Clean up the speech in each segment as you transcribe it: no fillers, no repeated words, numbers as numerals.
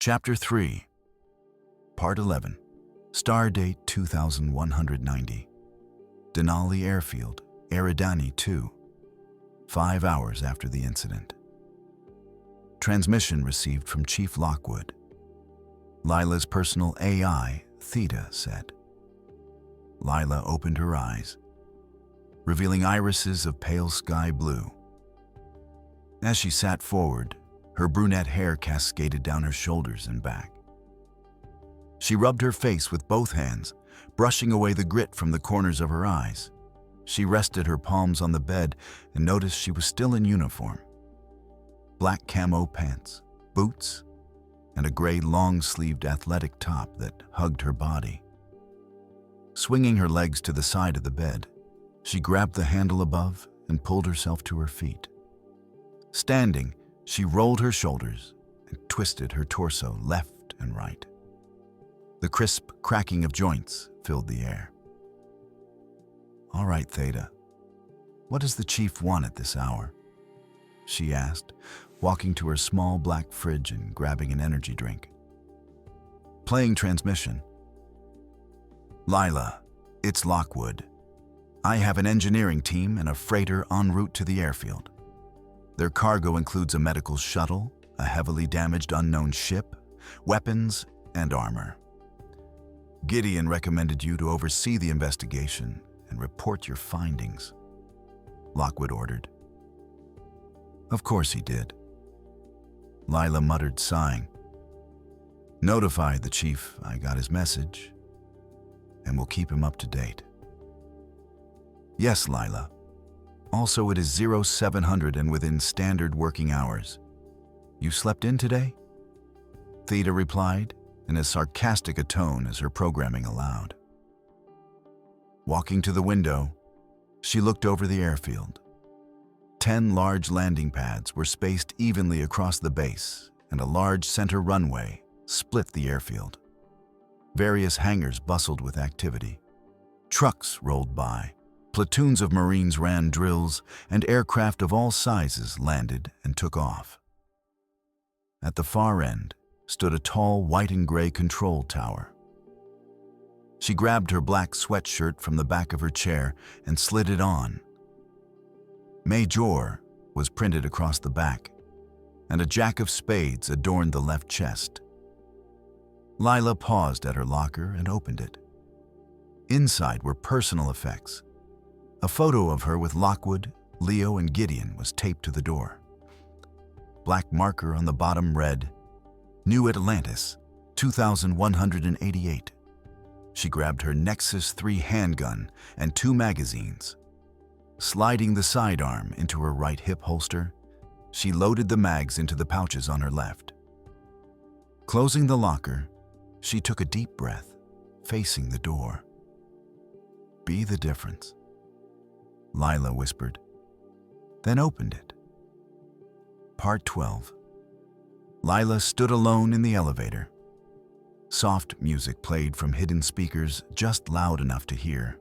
Chapter 3, Part 11, Stardate 2190, Denali Airfield, Eridani 2, 5 hours after the incident. Transmission received from Chief Lockwood. Lila's personal AI, Theta, said. Lila opened her eyes, revealing irises of pale sky blue. As she sat forward, her brunette hair cascaded down her shoulders and back. She rubbed her face with both hands, brushing away the grit from the corners of her eyes. She rested her palms on the bed and noticed she was still in uniform. Black camo pants, boots, and a gray long-sleeved athletic top that hugged her body. Swinging her legs to the side of the bed, she grabbed the handle above and pulled herself to her feet. Standing, she rolled her shoulders and twisted her torso left and right. The crisp cracking of joints filled the air. "All right, Theta, what does the chief want at this hour?" she asked, walking to her small black fridge and grabbing an energy drink. Playing transmission. "Lila, it's Lockwood. I have an engineering team and a freighter en route to the airfield. Their cargo includes a medical shuttle, a heavily damaged unknown ship, weapons, and armor. Gideon recommended you to oversee the investigation and report your findings," Lockwood ordered. "Of course he did," Lila muttered, sighing. "Notified the chief I got his message, and we'll keep him up to date." "Yes, Lila. Also, it is 0700 and within standard working hours. You slept in today?" Theta replied, in as sarcastic a tone as her programming allowed. Walking to the window, she looked over the airfield. 10 large landing pads were spaced evenly across the base, and a large center runway split the airfield. Various hangars bustled with activity. Trucks rolled by. Platoons of Marines ran drills, and aircraft of all sizes landed and took off. At the far end stood a tall white and gray control tower. She grabbed her black sweatshirt from the back of her chair and slid it on. Major was printed across the back, and a jack of spades adorned the left chest. Lila paused at her locker and opened it. Inside were personal effects. A photo of her with Lockwood, Leo, and Gideon was taped to the door. Black marker on the bottom read, "New Atlantis, 2188. She grabbed her Nexus 3 handgun and 2 magazines. Sliding the sidearm into her right hip holster, she loaded the mags into the pouches on her left. Closing the locker, she took a deep breath, facing the door. "Be the difference," Lila whispered, then opened it. Part 12. Lila stood alone in the elevator. Soft music played from hidden speakers just loud enough to hear.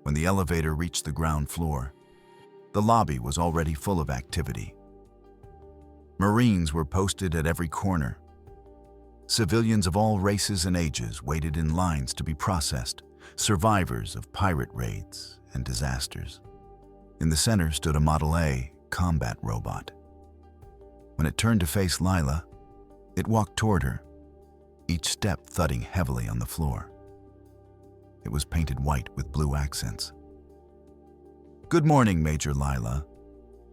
When the elevator reached the ground floor, the lobby was already full of activity. Marines were posted at every corner. Civilians of all races and ages waited in lines to be processed, survivors of pirate raids and disasters. In the center stood a Model A combat robot. When it turned to face Lila, it walked toward her, each step thudding heavily on the floor. It was painted white with blue accents. "Good morning, Major Lila.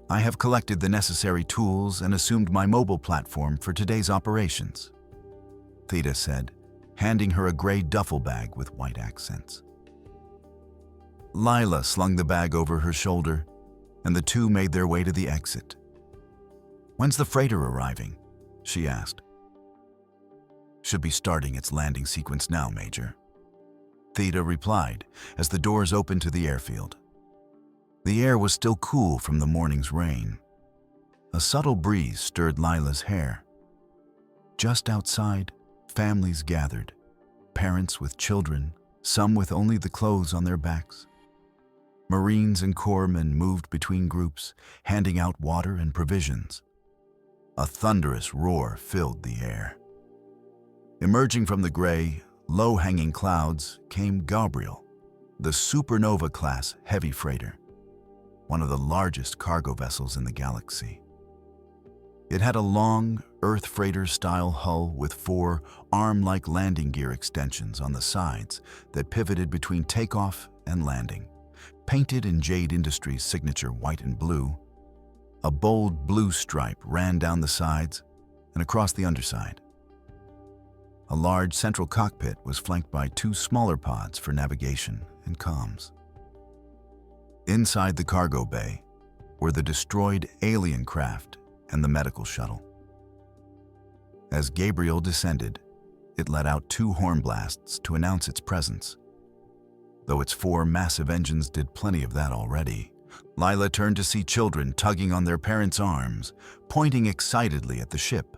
I have collected the necessary tools and assumed my mobile platform for today's operations," Theta said, handing her a gray duffel bag with white accents. Lila slung the bag over her shoulder, and the two made their way to the exit. "When's the freighter arriving?" she asked. "Should be starting its landing sequence now, Major," Theta replied as the doors opened to the airfield. The air was still cool from the morning's rain. A subtle breeze stirred Lila's hair. Just outside, families gathered, parents with children, some with only the clothes on their backs. Marines and corpsmen moved between groups, handing out water and provisions. A thunderous roar filled the air. Emerging from the gray, low-hanging clouds came Gabriel, the supernova-class heavy freighter, one of the largest cargo vessels in the galaxy. It had a long, Earth freighter-style hull with 4 arm-like landing gear extensions on the sides that pivoted between takeoff and landing. Painted in Jade Industries' signature white and blue, a bold blue stripe ran down the sides and across the underside. A large central cockpit was flanked by 2 smaller pods for navigation and comms. Inside the cargo bay were the destroyed alien craft and the medical shuttle. As Gabriel descended, it let out 2 horn blasts to announce its presence. Though its 4 massive engines did plenty of that already, Lila turned to see children tugging on their parents' arms, pointing excitedly at the ship.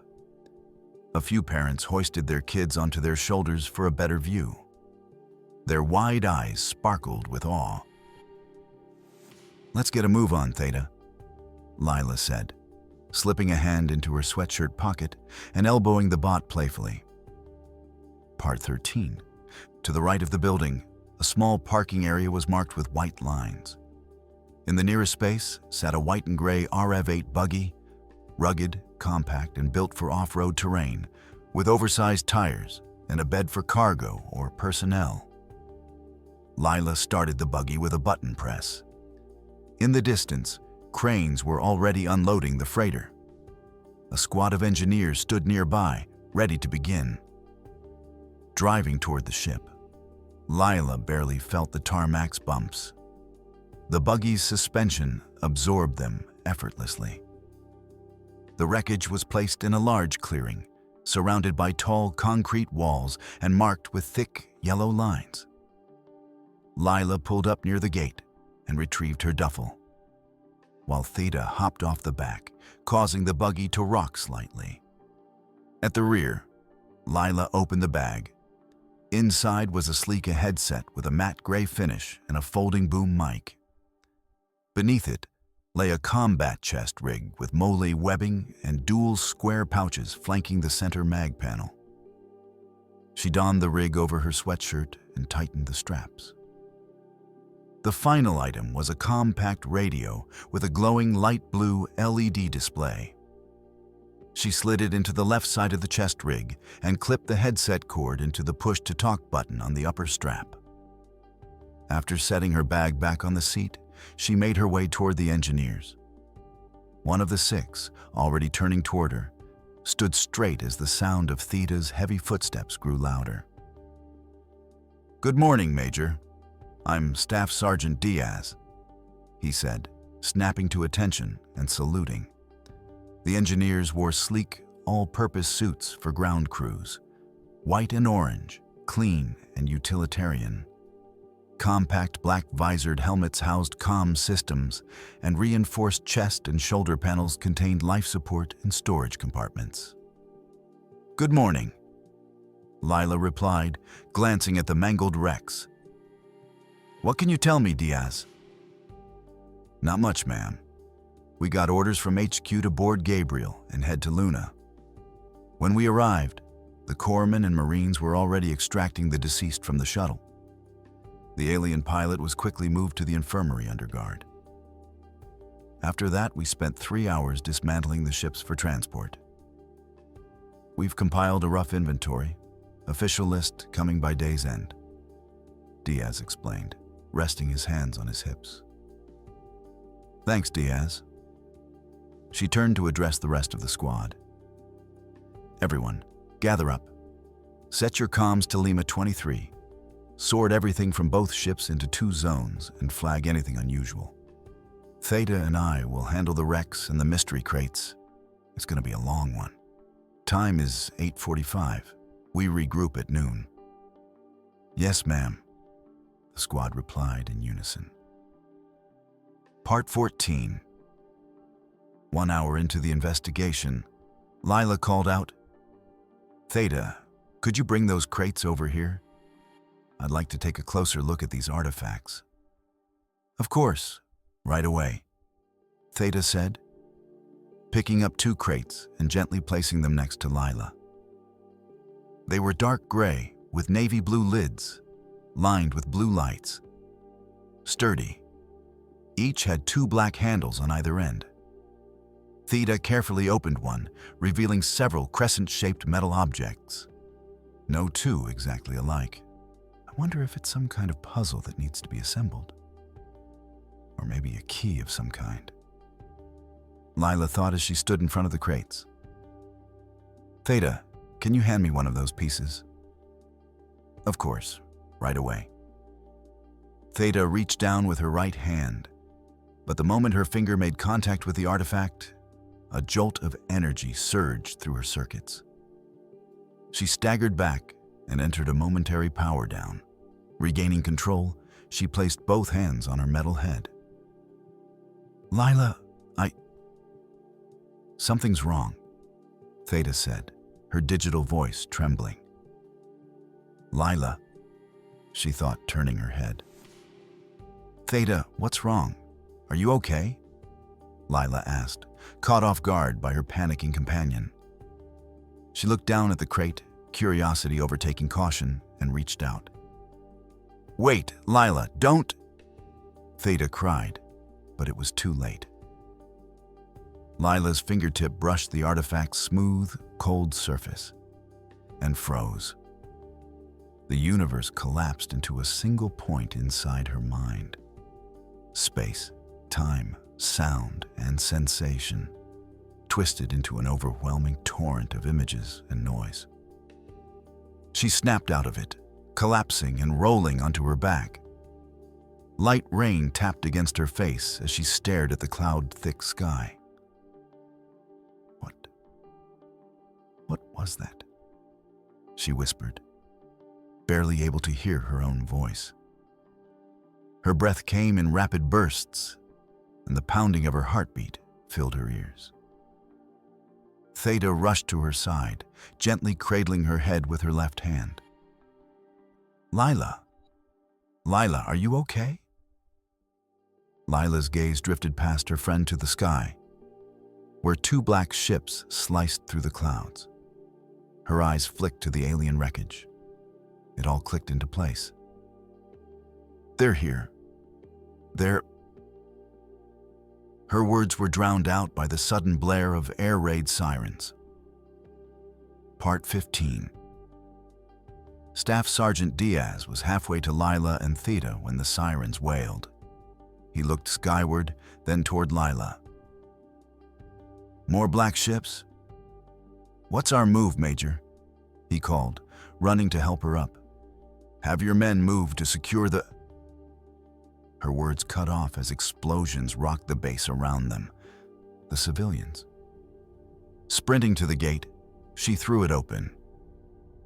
A few parents hoisted their kids onto their shoulders for a better view. Their wide eyes sparkled with awe. "Let's get a move on, Theta," Lila said, slipping a hand into her sweatshirt pocket and elbowing the bot playfully. Part 13. To the right of the building, a small parking area was marked with white lines. In the nearest space sat a white and gray RF-8 buggy, rugged, compact, and built for off-road terrain, with oversized tires and a bed for cargo or personnel. Lila started the buggy with a button press. In the distance, cranes were already unloading the freighter. A squad of engineers stood nearby, ready to begin. Driving toward the ship, Lila barely felt the tarmac's bumps. The buggy's suspension absorbed them effortlessly. The wreckage was placed in a large clearing, surrounded by tall concrete walls and marked with thick yellow lines. Lila pulled up near the gate and retrieved her duffel, while Theta hopped off the back, causing the buggy to rock slightly. At the rear, Lila opened the bag. Inside was a sleek headset with a matte gray finish and a folding boom mic. Beneath it lay a combat chest rig with moly webbing and dual square pouches flanking the center mag panel. She donned the rig over her sweatshirt and tightened the straps. The final item was a compact radio with a glowing light blue LED display. She slid it into the left side of the chest rig and clipped the headset cord into the push-to-talk button on the upper strap. After setting her bag back on the seat, she made her way toward the engineers. One of the 6, already turning toward her, stood straight as the sound of Theta's heavy footsteps grew louder. "Good morning, Major. I'm Staff Sergeant Diaz," he said, snapping to attention and saluting. The engineers wore sleek, all-purpose suits for ground crews, white and orange, clean and utilitarian. Compact black-visored helmets housed comm systems, and reinforced chest and shoulder panels contained life support and storage compartments. "Good morning," Lila replied, glancing at the mangled wrecks. "What can you tell me, Diaz?" "Not much, ma'am. We got orders from HQ to board Gabriel and head to Luna. When we arrived, the corpsmen and Marines were already extracting the deceased from the shuttle. The alien pilot was quickly moved to the infirmary under guard. After that, we spent 3 hours dismantling the ships for transport. We've compiled a rough inventory, official list coming by day's end," Diaz explained, resting his hands on his hips. "Thanks, Diaz." She turned to address the rest of the squad. "Everyone, gather up. Set your comms to Lima 23. Sort everything from both ships into 2 zones and flag anything unusual. Theta and I will handle the wrecks and the mystery crates. It's going to be a long one. Time is 8:45. We regroup at noon." "Yes, ma'am," the squad replied in unison. Part 14. 1 hour into the investigation, Lila called out, "Theta, could you bring those crates over here? I'd like to take a closer look at these artifacts." "Of course, right away," Theta said. picking up 2 crates and gently placing them next to Lila. They were dark gray with navy blue lids, lined with blue lights. Sturdy. Each had 2 black handles on either end. Theta carefully opened one, revealing several crescent-shaped metal objects. No 2 exactly alike. I wonder if it's some kind of puzzle that needs to be assembled. Or maybe a key of some kind. Lila thought as she stood in front of the crates. Theta, can you hand me one of those pieces? Of course, right away. Theta reached down with her right hand, but the moment her finger made contact with the artifact, a jolt of energy surged through her circuits. She staggered back and entered a momentary power down. Regaining control, she placed both hands on her metal head. Lila, Something's wrong, Theta said, her digital voice trembling. Lila, she thought, turning her head. Theta, what's wrong? Are you okay? Lila asked, caught off guard by her panicking companion. She looked down at the crate, curiosity overtaking caution, and reached out. Wait, Lila, don't! Theta cried, but it was too late. Lila's fingertip brushed the artifact's smooth, cold surface and froze. The universe collapsed into a single point inside her mind. Space, time, sound, and sensation twisted into an overwhelming torrent of images and noise. She snapped out of it, collapsing and rolling onto her back. Light rain tapped against her face as she stared at the cloud-thick sky. What was that? She whispered, barely able to hear her own voice. Her breath came in rapid bursts, and the pounding of her heartbeat filled her ears. Theta rushed to her side, gently cradling her head with her left hand. Lila, are you okay? Lila's gaze drifted past her friend to the sky, where 2 black ships sliced through the clouds. Her eyes flicked to the alien wreckage. It all clicked into place. They're here. Her words were drowned out by the sudden blare of air raid sirens. Part 15. Staff Sergeant Diaz was halfway to Lila and Theta when the sirens wailed. He looked skyward, then toward Lila. More black ships? What's our move, Major? He called, running to help her up. Have your men move to secure the... Her words cut off as explosions rocked the base around them. The civilians. Sprinting to the gate, she threw it open.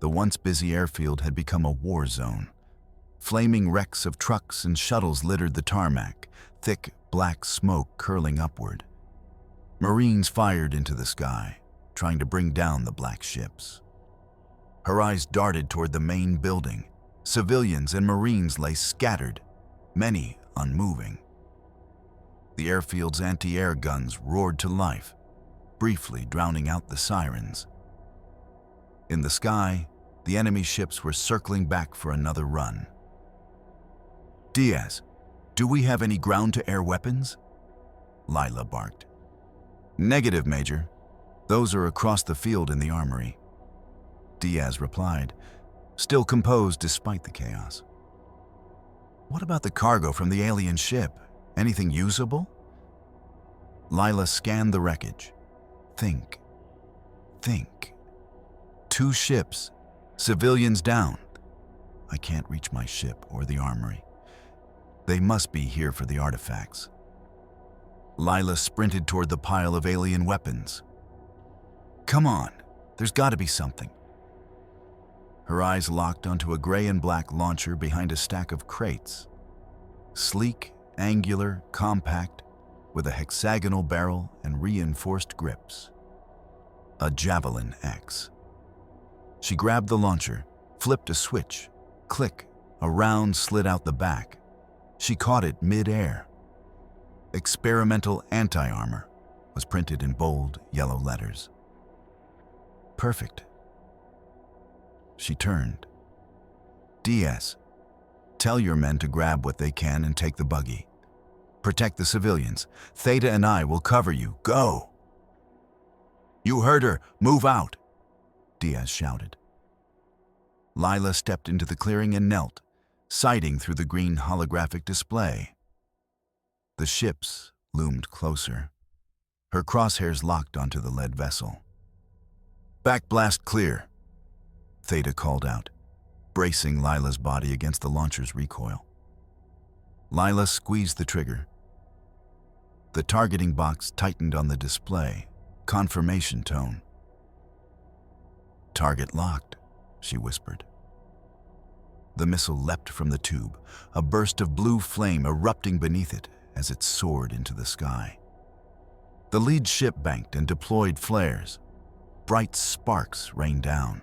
The once busy airfield had become a war zone. Flaming wrecks of trucks and shuttles littered the tarmac, thick black smoke curling upward. Marines fired into the sky, trying to bring down the black ships. Her eyes darted toward the main building. Civilians and Marines lay scattered, many unmoving. The airfield's anti-air guns roared to life, briefly drowning out the sirens. In the sky, the enemy ships were circling back for another run. Diaz, do we have any ground-to-air weapons? Lila barked. Negative, Major. Those are across the field in the armory. Diaz replied, still composed despite the chaos. What about the cargo from the alien ship? Anything usable? Lila scanned the wreckage. Think. 2 ships, civilians down. I can't reach my ship or the armory. They must be here for the artifacts. Lila sprinted toward the pile of alien weapons. Come on, there's got to be something. Her eyes locked onto a gray and black launcher behind a stack of crates. Sleek, angular, compact, with a hexagonal barrel and reinforced grips. A Javelin X. She grabbed the launcher, flipped a switch. Click, a round slid out the back. She caught it mid-air. Experimental anti-armor. was printed in bold, yellow letters. Perfect. She turned. Diaz, tell your men to grab what they can and take the buggy. Protect the civilians. Theta and I will cover you. Go! You heard her. Move out! Diaz shouted. Lila stepped into the clearing and knelt, sighting through the green holographic display. The ships loomed closer, her crosshairs locked onto the lead vessel. Backblast clear, Theta called out, bracing Lila's body against the launcher's recoil. Lila squeezed the trigger. The targeting box tightened on the display, confirmation tone. Target locked, she whispered. The missile leapt from the tube, a burst of blue flame erupting beneath it as it soared into the sky. The lead ship banked and deployed flares. Bright sparks rained down.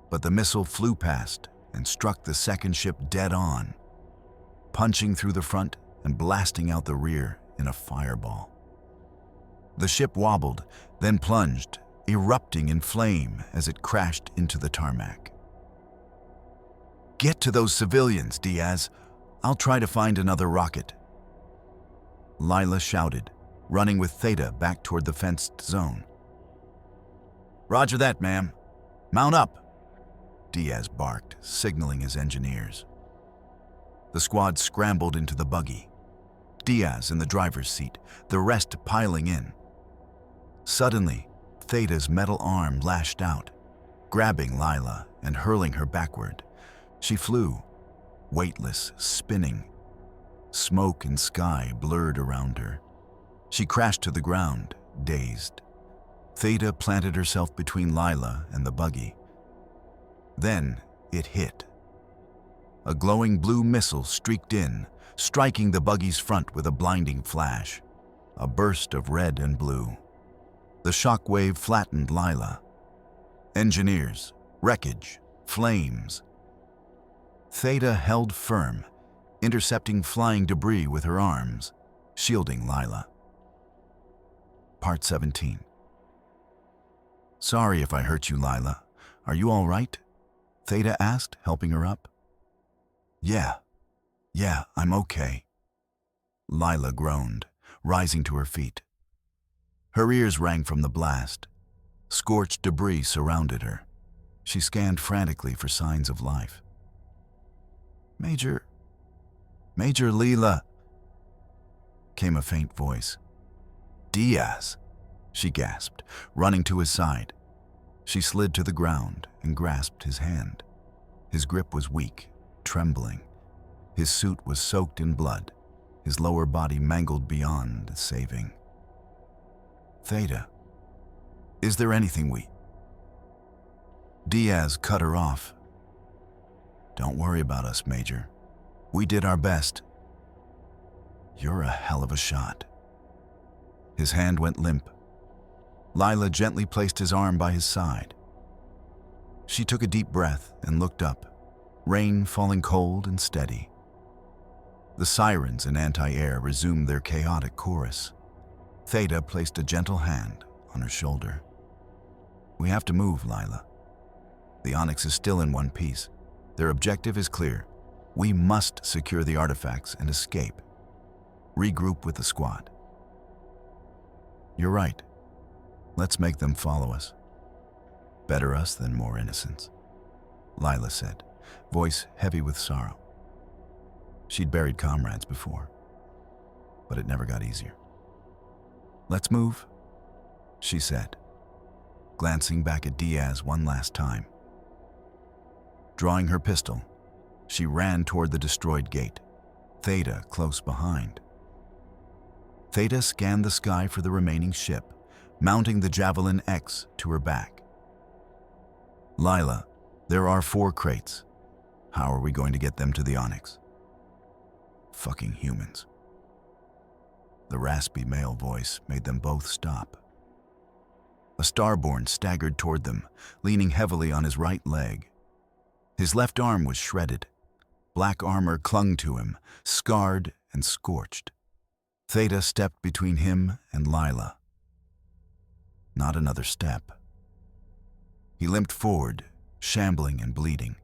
But the missile flew past and struck the second ship dead on, punching through the front and blasting out the rear in a fireball. The ship wobbled, then plunged, erupting in flame as it crashed into the tarmac. Get to those civilians, Diaz. I'll try to find another rocket. Lila shouted, running with Theta back toward the fenced zone. Roger that, ma'am. Mount up, Diaz barked, signaling his engineers. The squad scrambled into the buggy, Diaz in the driver's seat, the rest piling in. Suddenly, Theta's metal arm lashed out, grabbing Lila and hurling her backward. She flew, weightless, spinning. Smoke and sky blurred around her. She crashed to the ground, dazed. Theta planted herself between Lila and the buggy. Then it hit. A glowing blue missile streaked in, striking the buggy's front with a blinding flash. A burst of red and blue. The shockwave flattened Lila. Engineers, wreckage, flames. Theta held firm, intercepting flying debris with her arms, shielding Lila. Part 17. Sorry if I hurt you, Lila. Are you all right? Theta asked, helping her up. Yeah, I'm okay. Lila groaned, rising to her feet. Her ears rang from the blast. Scorched debris surrounded her. She scanned frantically for signs of life. Major Lila, came a faint voice. Diaz, she gasped, running to his side. She slid to the ground and grasped his hand. His grip was weak, trembling. His suit was soaked in blood, his lower body mangled beyond saving. Theta, is there anything we... Diaz cut her off. Don't worry about us, Major. We did our best. You're a hell of a shot. His hand went limp. Lila gently placed his arm by his side. She took a deep breath and looked up, rain falling cold and steady. The sirens and anti-air resumed their chaotic chorus. Theta placed a gentle hand on her shoulder. We have to move, Lila. The Onyx is still in one piece. Their objective is clear. We must secure the artifacts and escape. Regroup with the squad. You're right. Let's make them follow us. Better us than more innocents, Lila said, voice heavy with sorrow. She'd buried comrades before, but it never got easier. Let's move, she said, glancing back at Diaz one last time. Drawing her pistol, she ran toward the destroyed gate, Theta close behind. Theta scanned the sky for the remaining ship, mounting the Javelin X to her back. Lila, there are 4 crates. How are we going to get them to the Onyx? Fucking humans. The raspy male voice made them both stop. A Starborn staggered toward them, leaning heavily on his right leg. His left arm was shredded. Black armor clung to him, scarred and scorched. Theta stepped between him and Lila. Not another step. He limped forward, shambling and bleeding.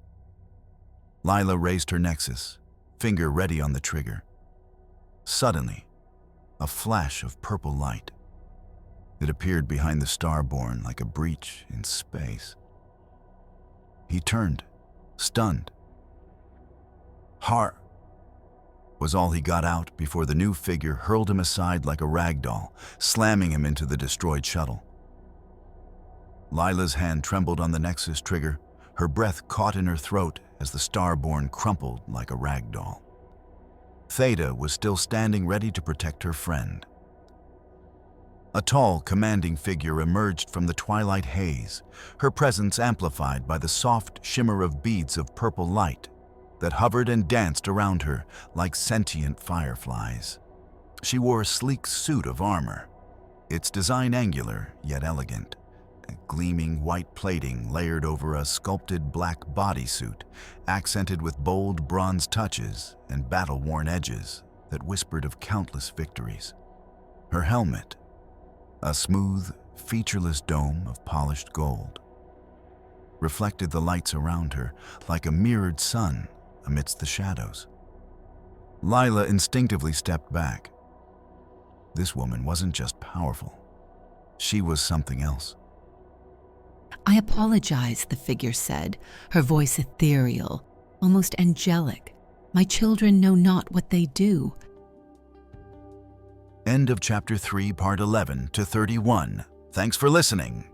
Lila raised her nexus, finger ready on the trigger. Suddenly, a flash of purple light. It appeared behind the Starborn like a breach in space. He turned, stunned. "Har!" was all he got out before the new figure hurled him aside like a rag doll, slamming him into the destroyed shuttle. Lila's hand trembled on the Nexus trigger, her breath caught in her throat as the Starborn crumpled like a rag doll. Theta was still standing ready to protect her friend. A tall, commanding figure emerged from the twilight haze, her presence amplified by the soft shimmer of beads of purple light that hovered and danced around her like sentient fireflies. She wore a sleek suit of armor, its design angular yet elegant, gleaming white plating layered over a sculpted black bodysuit, accented with bold bronze touches and battle-worn edges that whispered of countless victories. Her helmet, a smooth, featureless dome of polished gold, reflected the lights around her like a mirrored sun amidst the shadows. Lila instinctively stepped back. This woman wasn't just powerful. She was something else. "I apologize," the figure said, her voice ethereal, almost angelic. "My children know not what they do." End of Chapter 3, Part 11 to 31. Thanks for listening.